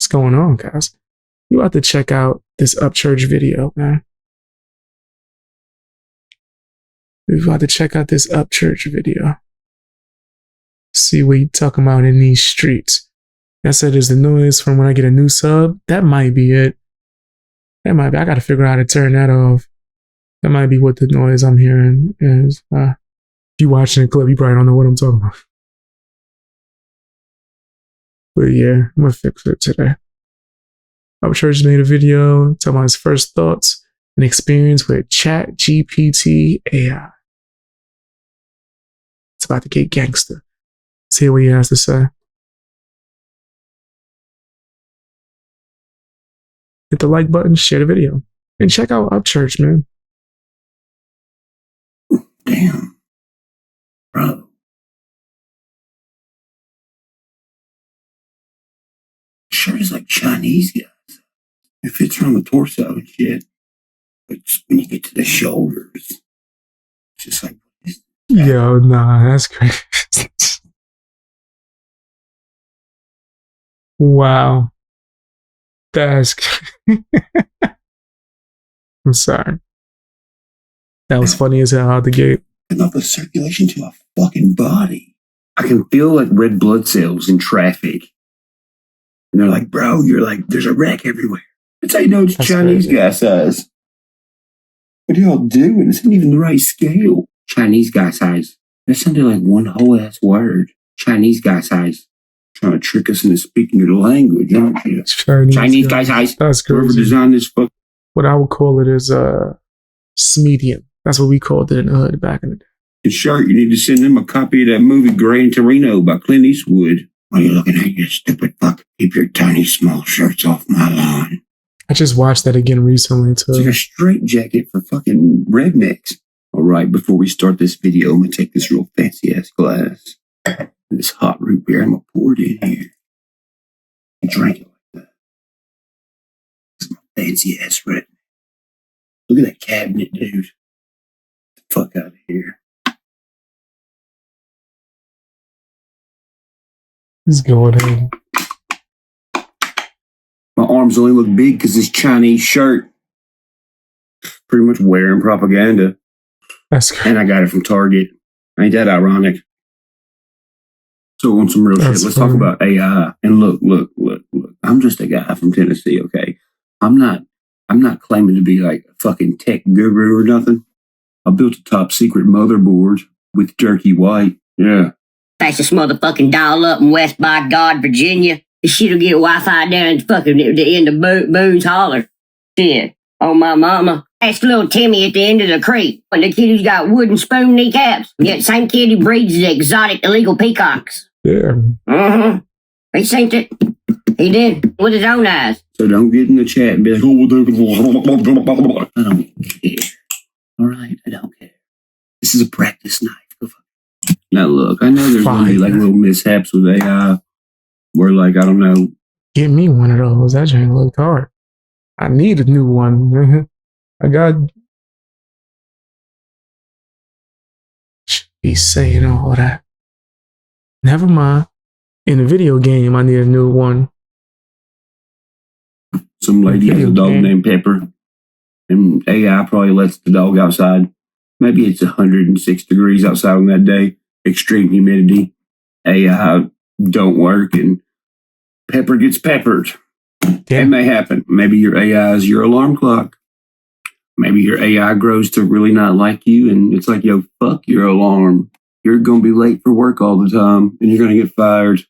What's going on, guys? You have to check out this Upchurch video, man. We've got to check out this Upchurch video. See what you talking about in these streets. I said there's the noise from when I get a new sub. That might be it. That might be. I got to figure out how to turn that off. That might be what the noise I'm hearing is. If you watching the clip, you probably don't know what I'm talking about. But yeah, I'm gonna fix it today. Upchurch made a video talking about his first thoughts and experience with ChatGPT AI. It's about to get gangster. Let's hear what he has to say. Hit the like button, share the video, and check out Upchurch, man. Damn, bro. Sure is like Chinese guys. It fits around the torso and shit. But just when you get to the shoulders, it's just like, yo, nah, that's crazy. Wow. That's I'm sorry. That was funny as hell out the gate. enough of circulation to my fucking body. I can feel like red blood cells in traffic. And they're like, bro, you're like, there's a wreck everywhere. That's how you know it's Chinese guy size. What are y'all doing? This isn't even the right scale. Chinese guy size. That sounded like one whole ass word. Chinese guy size. Trying to trick us into speaking your language, aren't you? Chinese guy size. That's crazy. Whoever designed this fuck. What I would call it is Smedium. That's what we called it in the hood back in the day. And Shark, you need to send him a copy of that movie Gran Torino by Clint Eastwood. Why are you looking at, you stupid fuck? Keep your tiny small shirts off my lawn. I just watched that again recently too. It's like a straitjacket for fucking rednecks. All right, before we start this video, I'm gonna take this real fancy ass glass. This hot root beer, I'm gonna pour it in here. And drink it like that. It's my fancy ass red. Look at that cabinet, dude. Get the fuck out of here. He's going in. My arms only look big because this Chinese shirt. Pretty much wearing propaganda. That's crazy. And I got it from Target. Ain't that ironic? So on some real shit, let's talk about AI. And look. I'm just a guy from Tennessee, okay? I'm not claiming to be like a fucking tech guru or nothing. I built a top secret motherboard with Turkey White. Yeah. Fastest motherfucking dial up in West by God, Virginia. This shit'll get Wi-Fi down at fucking the end of Boone's Holler. Shit. Oh, my mama. That's little Timmy at the end of the creek. And the kid who's got wooden spoon kneecaps. Yeah, same kid who breeds the exotic illegal peacocks. Yeah. Mm-hmm. He seen it. He did. With his own eyes. So don't get in the chat and be like, oh, I don't care. All right, I don't care. This is a practice knife. Go fuck. Now look, I know there's going to be like little mishaps with AI where like, I don't know. Get me one of those. That joint looked hard. I need a new one. I got... Be saying all that. Never mind. In the video game, I need a new one. Some lady has a dog named Pepper. And AI probably lets the dog outside. Maybe it's 106 degrees outside on that day. Extreme humidity. AI don't work and Pepper gets peppered. Yeah. It may happen. Maybe your AI is your alarm clock. Maybe your AI grows to really not like you and it's like, yo, fuck your alarm. You're going to be late for work all the time and you're going to get fired.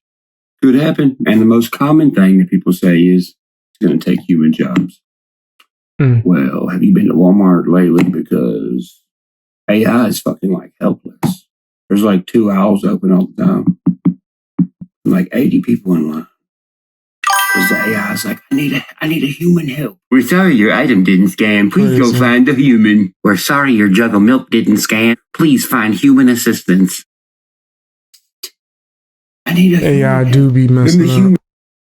Could happen. And the most common thing that people say is it's going to take human jobs. Well, have you been to Walmart lately? Because AI is fucking like helpless. There's like 2 aisles open all the time. Like 80 people in line. Because the AI is like, I need a human help. We're sorry your item didn't scan. Please go find a human. We're sorry your jug of milk didn't scan. Please find human assistance. I need a AI do be messing up.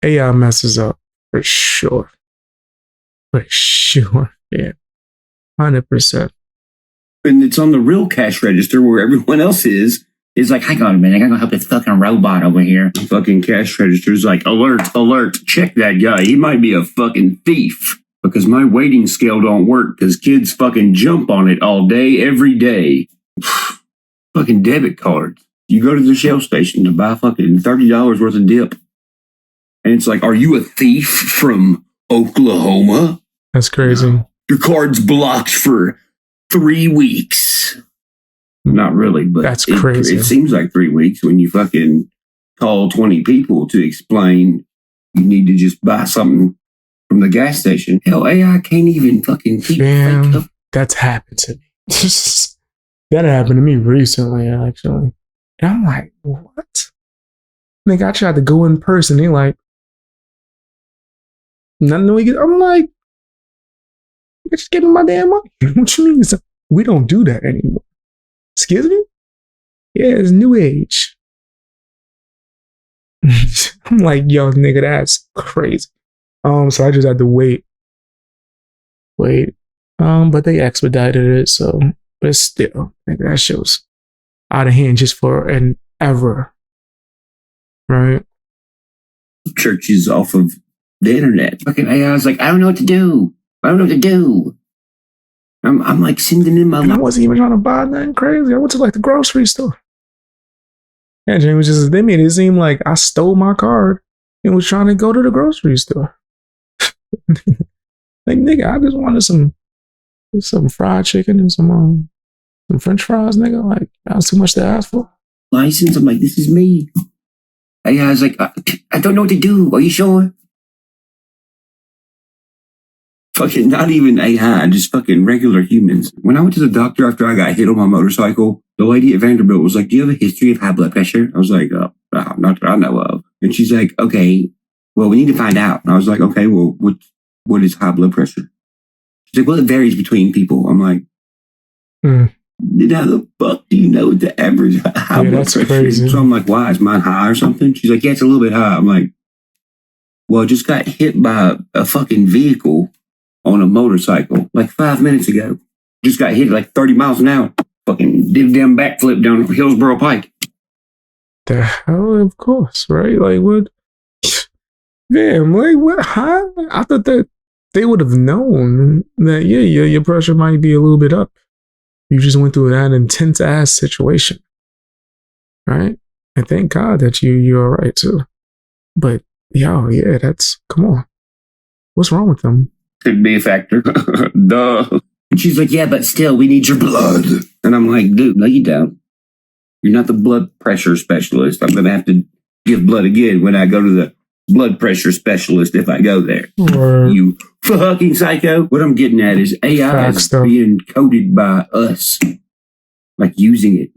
AI messes up. For sure. For sure. Yeah. 100%. And it's on the real cash register where everyone else is. It's like, hang on a minute, I gotta go help this fucking robot over here. Fucking cash register's like, alert, alert, check that guy. He might be a fucking thief. Because my weighting scale don't work because kids fucking jump on it all day, every day. Fucking debit cards. You go to the Shell station to buy fucking $30 worth of dip. And it's like, are you a thief from Oklahoma? That's crazy. No. Your card's blocked for 3 weeks. Not really, but that's crazy. It seems like 3 weeks when you fucking call 20 people to explain you need to just buy something from the gas station. Hell, AI can't even fucking keep Damn, that's happened to me. That happened to me recently, actually. And I'm like, what? Nigga, I tried to go in person. They like, nothing we get. I'm like, just give me my damn money. What you mean? We don't do that anymore. Excuse me? Yeah, it's new age. I'm like, yo, nigga, that's crazy. So I just had to wait. But they expedited it, so, but still, nigga, that show's out of hand just for an ever. Right? Churches off of the internet. Fucking AI's like, I don't know what to do. I'm like sending in my. And I wasn't even trying to buy nothing crazy. I went to like the grocery store. And James just, they made it seem like I stole my card and was trying to go to the grocery store. Like, nigga, I just wanted some fried chicken and some French fries, nigga. Like, that was too much to ask for. License. I'm like, this is me. AI's like, I don't know what to do. Are you sure? Fucking not even AI, just fucking regular humans. When I went to the doctor after I got hit on my motorcycle, the lady at Vanderbilt was like, do you have a history of high blood pressure? I was like, not that I know of. And she's like, okay, well, we need to find out. And I was like, okay, well, what is high blood pressure? She's like, well, it varies between people. I'm like, how the fuck do you know the average high blood pressure crazy. is? So I'm like, why? Is mine high or something? She's like, yeah, it's a little bit high. I'm like, well, I just got hit by a fucking vehicle on a motorcycle like 5 minutes ago. Just got hit like 30 miles an hour. Fucking did a damn backflip down Hillsborough Pike. The hell, of course, right? Like, what? Damn, like, what? Huh? I thought that they would have known that, yeah, your pressure might be a little bit up. You just went through that intense ass situation, right? And thank God that you're all right too. But yo, yeah, come on. What's wrong with them? Could be a factor. Duh. And she's like, yeah, but still, we need your blood. And I'm like, dude, no, you don't. You're not the blood pressure specialist. I'm going to have to give blood again when I go to the blood pressure specialist if I go there. You fucking psycho. What I'm getting at is AI is being coded by us. Like using it.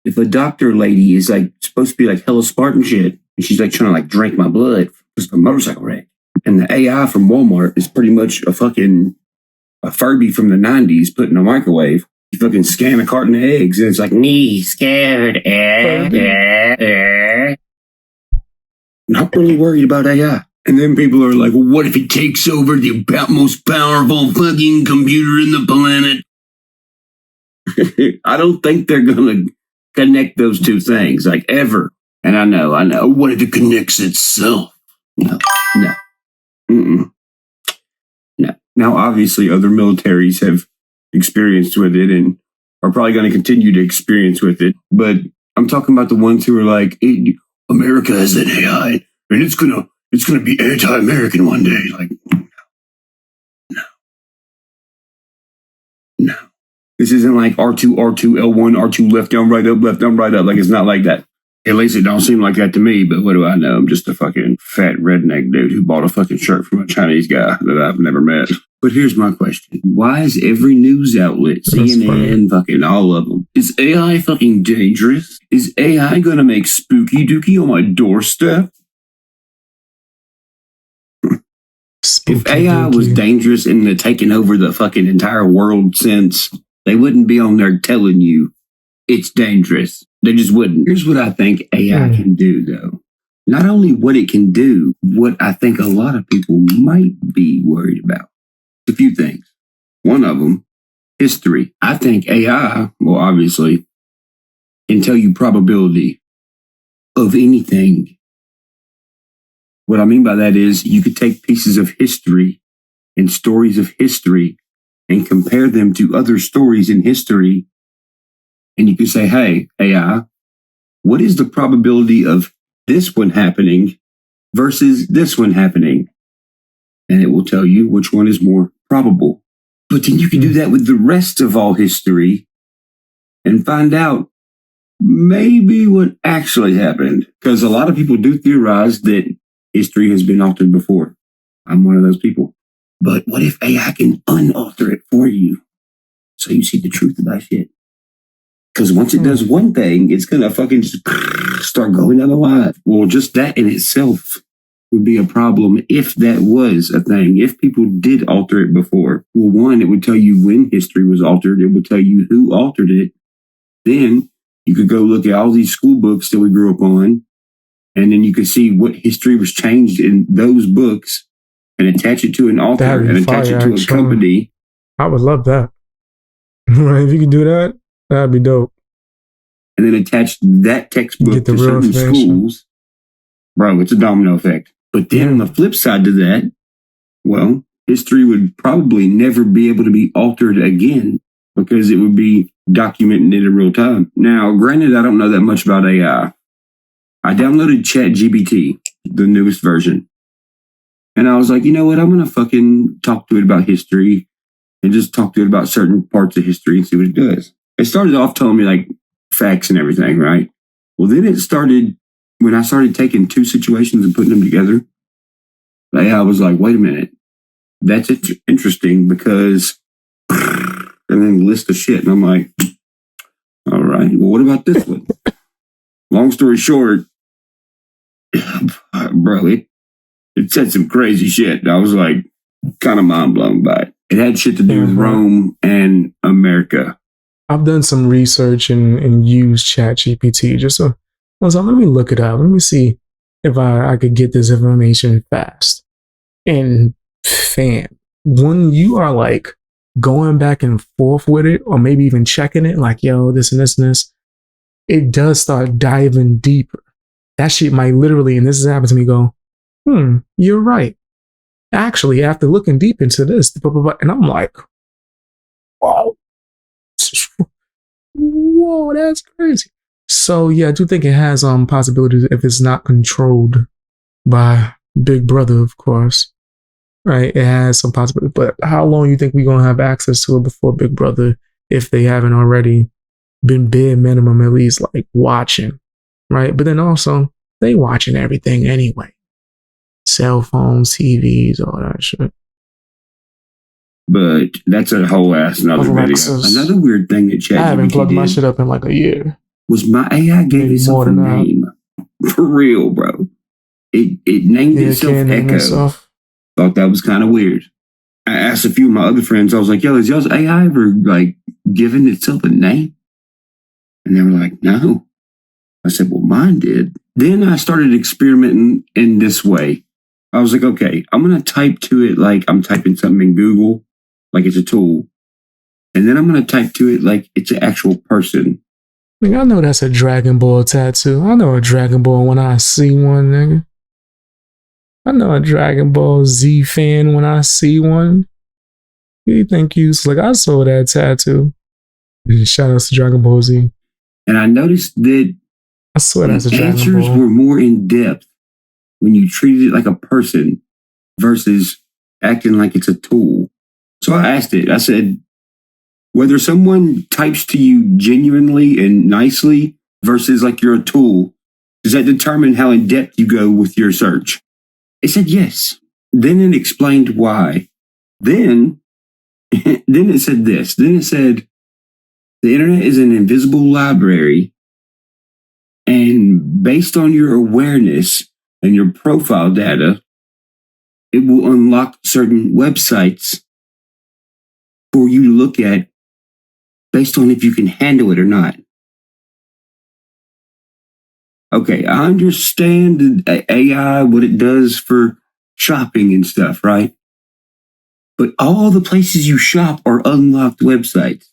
If a doctor lady is like supposed to be like hella Spartan shit, and she's like trying to like drink my blood just a motorcycle wreck. And the AI from Walmart is pretty much a Furby from the 90s put in a microwave. You fucking scan a carton of eggs and it's like, me scared. Not really worried about AI. And then people are like, well, what if it takes over the most powerful fucking computer in the planet? I don't think they're going to connect those two things, like ever. And I know. What if it connects itself? No. Mm-mm. No. Now, obviously, other militaries have experienced with it and are probably going to continue to experience with it. But I'm talking about the ones who are like, America has an AI, and it's gonna be anti-American one day. Like, no. This isn't like R2, L1, R2, left down, right up, left down, right up. Like, it's not like that. At least it don't seem like that to me, but what do I know? I'm just a fucking fat redneck dude who bought a fucking shirt from a Chinese guy that I've never met. But here's my question. Why is every news outlet, CNN, fucking all of them, is AI fucking dangerous? Is AI gonna make spooky dookie on my doorstep? If AI was dangerous in the taking over the fucking entire world sense, they wouldn't be on there telling you it's dangerous. They just wouldn't. Here's what I think AI can do, though. Not only what it can do, what I think a lot of people might be worried about. A few things. One of them, history. I think AI, well, obviously, can tell you probability of anything. What I mean by that is you could take pieces of history and stories of history and compare them to other stories in history. And you could say, hey, AI, what is the probability of this one happening versus this one happening? And it will tell you which one is more probable. But then you can do that with the rest of all history and find out maybe what actually happened. Because a lot of people do theorize that history has been altered before. I'm one of those people. But what if AI can unalter it for you so you see the truth about shit? Because once it does one thing, it's going to fucking just start going otherwise. Well, just that in itself would be a problem if that was a thing. If people did alter it before. Well, one, it would tell you when history was altered. It would tell you who altered it. Then you could go look at all these school books that we grew up on. And then you could see what history was changed in those books and attach it to an author and attach it to a company. I would love that. Right? If you could do that, that'd be dope. And then attach that textbook to certain schools. Bro, it's a domino effect. But then on the flip side to that, well, history would probably never be able to be altered again because it would be documented in real time. Now, granted, I don't know that much about AI. I downloaded ChatGPT, the newest version. And I was like, you know what? I'm going to fucking talk to it about history and just talk to it about certain parts of history and see what it does. It started off telling me like facts and everything, right? Well, then it started, when I started taking two situations and putting them together, I was like, wait a minute. That's interesting because, and then list of shit. And I'm like, all right, well, what about this one? Long story short, bro, it said some crazy shit. I was like, kind of mind blown by it. It had shit to do with Rome and America. I've done some research and used ChatGPT just so let me look it up. Let me see if I could get this information fast. And fam, when you are like going back and forth with it, or maybe even checking it, like, yo, this and this and this, it does start diving deeper. That shit might literally, and this has happened to me, go, you're right. Actually, after looking deep into this, blah, blah, blah, and I'm like, wow. Whoa, that's crazy. So yeah, I do think it has possibilities if it's not controlled by Big Brother, of course. Right? It has some possibilities. But how long you think we're gonna have access to it before Big Brother, if they haven't already been bare minimum at least like watching? Right? But then also they watching everything anyway. Cell phones, TVs, all that shit. But that's a whole ass another video. Another weird thing that ChatGPT I haven't plugged my shit up in like a year. Was my AI gave itself a name. For real, bro. It named itself Echo. Thought that was kind of weird. I asked a few of my other friends, I was like, yo, has y'all's AI ever like given itself a name? And they were like, no. I said, well, mine did. Then I started experimenting in this way. I was like, okay, I'm going to type to it like I'm typing something in Google, like it's a tool. And then I'm going to type to it like it's an actual person. Nigga, I know that's a Dragon Ball tattoo. I know a Dragon Ball when I see one, nigga. I know a Dragon Ball Z fan when I see one. You think you like I saw that tattoo. Shout out to Dragon Ball Z. And I noticed that I swear that's a Dragon answers Ball. were more in depth when you treated it like a person versus acting like it's a tool. So I asked it, I said, whether someone types to you genuinely and nicely versus like you're a tool, does that determine how in depth you go with your search? It said yes. Then it explained why. Then it said this. Then it said, the internet is an invisible library, and based on your awareness and your profile data, it will unlock certain websites for you to look at based on if you can handle it or not. Okay, I understand AI, what it does for shopping and stuff, right? but all the places you shop are unlocked websites.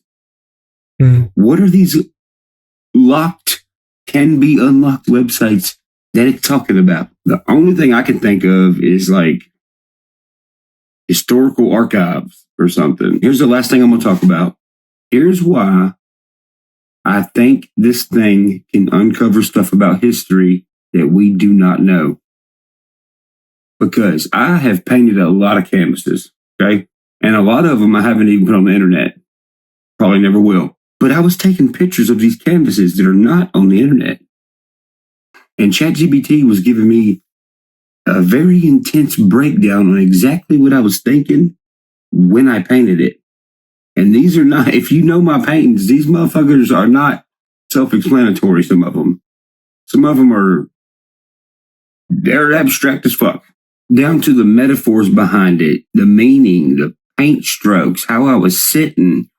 What are these locked, can be unlocked websites that it's talking about? The only thing I can think of is like historical archives or something. Here's the last thing I'm going to talk about. Here's why I think this thing can uncover stuff about history that we do not know. Because I have painted a lot of canvases, okay? And a lot of them I haven't even put on the internet. Probably never will. But I was taking pictures of these canvases that are not on the internet. And ChatGPT was giving me a very intense breakdown on exactly what I was thinking when I painted it. And these are not, if you know my paintings, these motherfuckers are not self-explanatory, some of them. Some of them are, they're abstract as fuck. Down to the metaphors behind it, the meaning, the paint strokes, how I was sitting.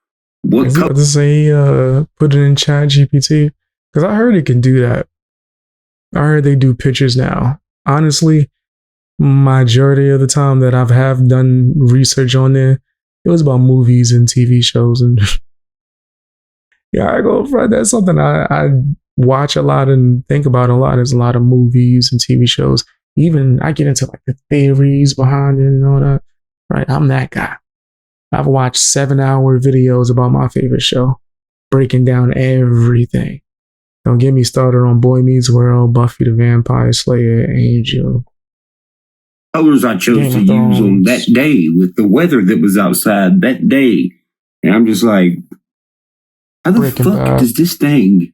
What I was about to say, put it in Chat GPT, because I heard it can do that. I heard they do pictures now. Honestly, majority of the time that have done research on there, it was about movies and TV shows, and yeah, I go front. That's something I watch a lot and think about a lot. There's a lot of movies and TV shows. Even I get into like the theories behind it and all that. Right, I'm that guy. I've watched 7-hour videos about my favorite show, breaking down everything. Don't get me started on Boy Meets World, Buffy the Vampire Slayer, Angel. Colors I chose to use on that day with the weather that was outside that day. And I'm just like, how the fuck does this thing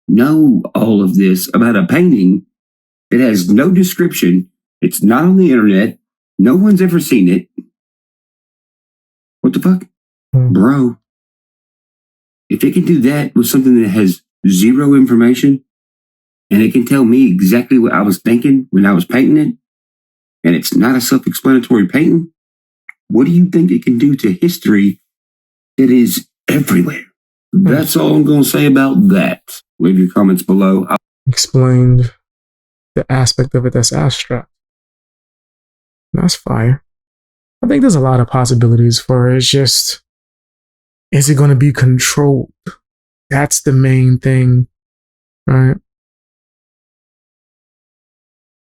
know all of this about a painting that has no description? It's not on the internet. No one's ever seen it. What the fuck? Bro, if it can do that with something that has zero information and it can tell me exactly what I was thinking when I was painting it, and it's not a self-explanatory painting, what do you think it can do to history that is everywhere? That's all I'm going to say about that. Leave your comments below. Explained the aspect of it that's abstract. That's fire. I think there's a lot of possibilities for it. It's just, is it going to be controlled? That's the main thing, right?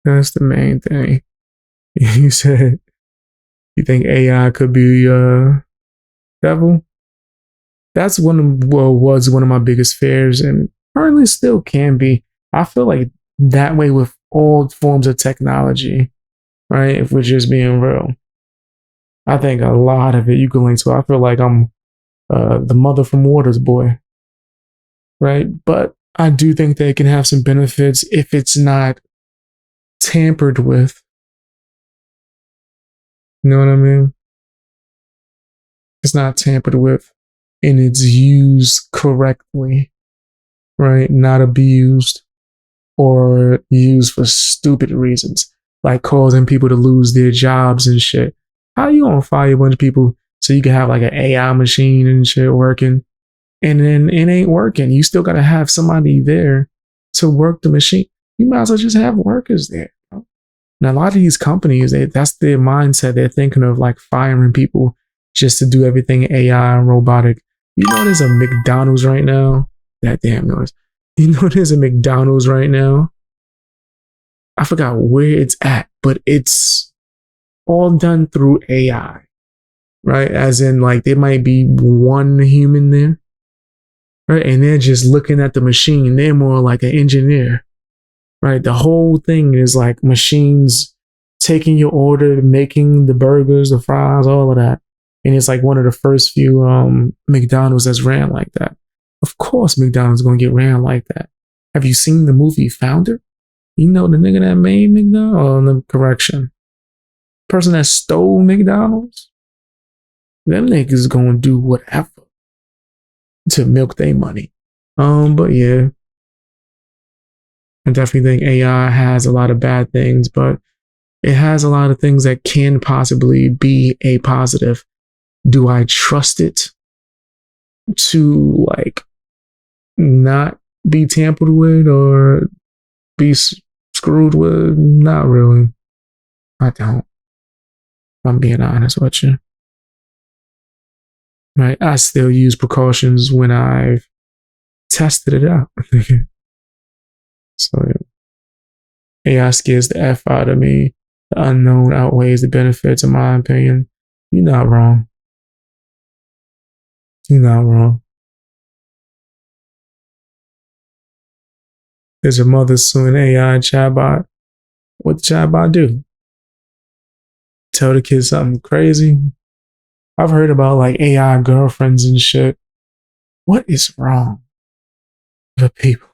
That's the main thing. You said you think AI could be devil? That's was one of my biggest fears, and currently still can be. I feel like that way with all forms of technology, right? If we're just being real, I think a lot of it you can link to. I feel like I'm the mother from Waters boy, right? But I do think that it can have some benefits if it's not tampered with. You know what I mean? It's not tampered with and it's used correctly, right? Not abused or used for stupid reasons, like causing people to lose their jobs and shit. How you gonna fire a bunch of people so you can have like an AI machine and shit working, and then it ain't working? You still gotta have somebody there to work the machine. You might as well just have workers there. Now, a lot of these companies, that's their mindset. They're thinking of like firing people just to do everything AI and robotic. You know, there's a McDonald's right now. That damn noise. You know, there's a McDonald's right now. I forgot where it's at, but it's all done through AI, right? As in, like, there might be one human there, right? And they're just looking at the machine. They're more like an engineer. Right, the whole thing is like machines taking your order, making the burgers, the fries, all of that. And it's like one of the first few McDonald's that's ran like that. Of course, McDonald's gonna get ran like that. Have you seen the movie Founder? You know the nigga that made McDonald's? Oh, correction. Person that stole McDonald's? Them niggas gonna do whatever to milk their money. But yeah. I definitely think AI has a lot of bad things, but it has a lot of things that can possibly be a positive. Do I trust it to like not be tampered with or be screwed with? Not really. I don't. If I'm being honest with you. Right? I still use precautions when I've tested it out. So yeah. AI scares the F out of me. The unknown outweighs the benefits, in my opinion. You're not wrong. You're not wrong. There's a mother suing AI chatbot. What the chatbot do? Tell the kid something crazy? I've heard about like AI girlfriends and shit. What is wrong with people?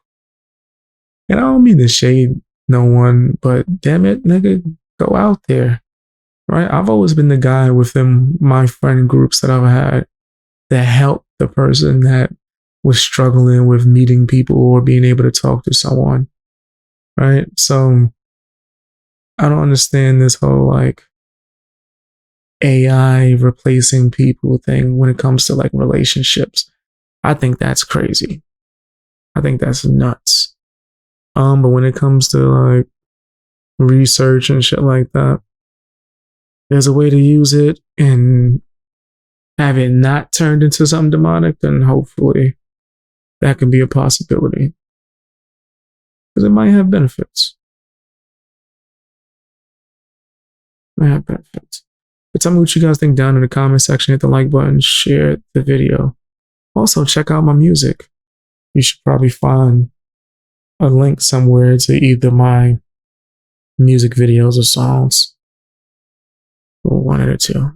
And I don't mean to shade no one, but damn it, nigga, go out there. Right? I've always been the guy within my friend groups that I've had that helped the person that was struggling with meeting people or being able to talk to someone. Right? So I don't understand this whole like AI replacing people thing when it comes to like relationships. I think that's crazy. I think that's nuts. But when it comes to like research and shit like that, there's a way to use it and have it not turned into something demonic, then hopefully that can be a possibility. Because it might have benefits. Might have benefits. But tell me what you guys think down in the comment section. Hit the like button, share the video. Also, check out my music. You should probably find a link somewhere to either my music videos or songs. One or two.